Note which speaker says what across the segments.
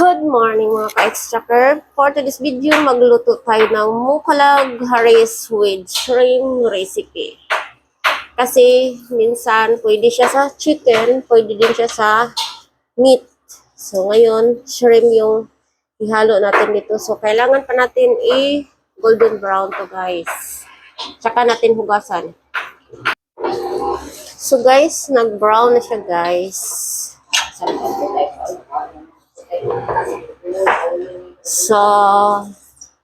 Speaker 1: Good morning mga ka-extracker. For today's video, magluto tayo ng mukalag haris with shrimp recipe. Kasi minsan pwede siya sa chicken, pwede din siya sa meat. So ngayon, shrimp yung ihalo natin dito. So kailangan pa natin golden brown to guys. Tsaka natin hugasan. So guys, nag-brown na siya guys. So,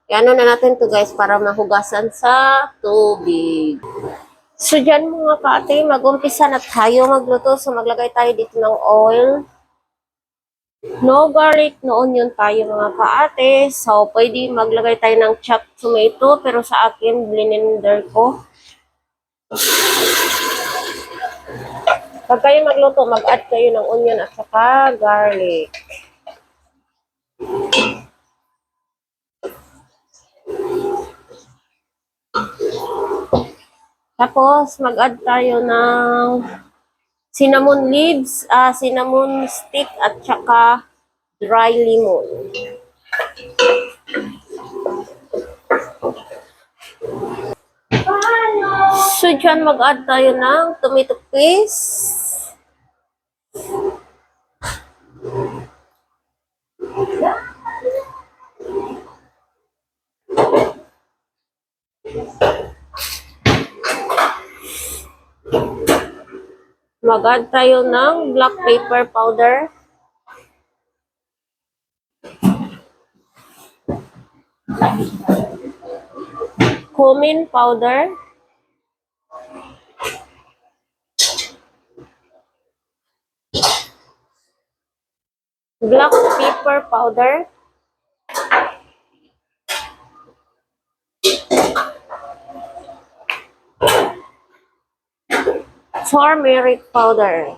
Speaker 1: ano na natin to guys para mahugasan sa tubig. So, dyan mga kaate, mag-umpisa na tayo magluto. So, maglagay tayo dito ng oil. No garlic, no onion tayo mga kaate. So, pwede maglagay tayo ng chopped tomato. Pero sa akin, blender ko. Pag kayo magluto, mag-add kayo ng onion at saka garlic. Tapos, mag-add tayo ng cinnamon leaves, cinnamon stick, at saka dry lemon. So, dyan mag-add tayo ng tomato paste. Mag-add tayo ng black pepper powder. Cumin powder. Black pepper powder. Turmeric powder.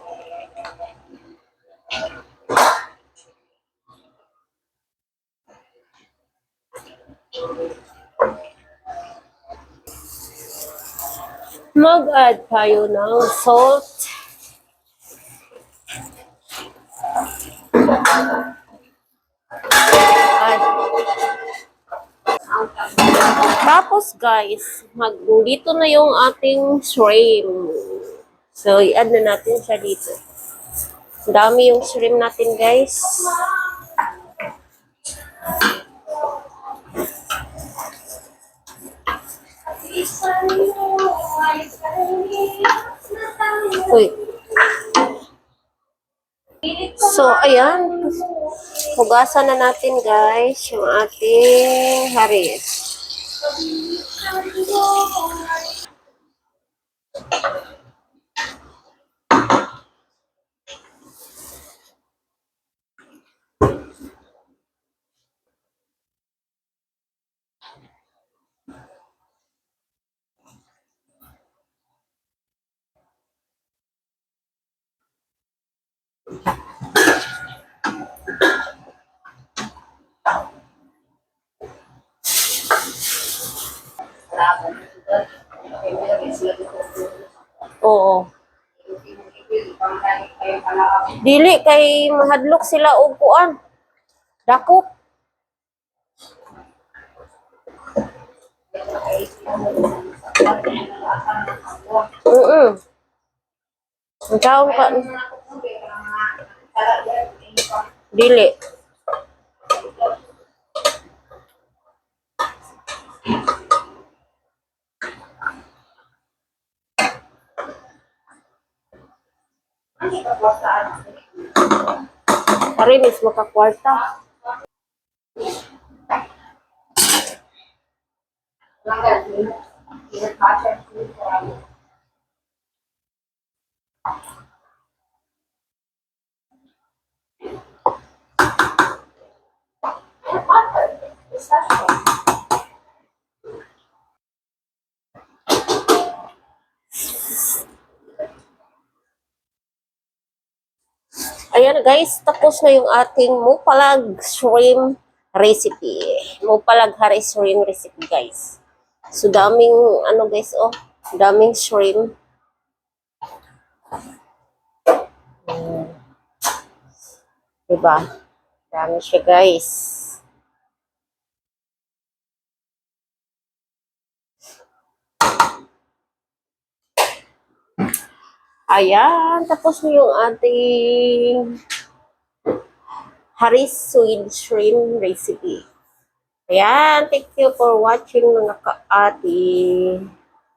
Speaker 1: Mag-add tayo ng salt. Tapos guys, dito na yung ating shrimp. So, i-add na natin siya dito. Dami yung shrimp natin guys. Uy. So, ayan. Hugasan na natin guys yung ating haris. Oo. Dili kay mahadlok sila og kuan. Dako. Ang taong ka. Dili. Pare mismo ka kwarta. Ayan guys, tapos na yung ating mupalag shrimp recipe. Mupalag haris shrimp recipe guys. So daming ano guys, oh, daming shrimp. Diba? Dami siya, guys. Ayan, tapos na yung ating Haris with shrimp recipe. Ayan, thank you for watching mga ka-ate.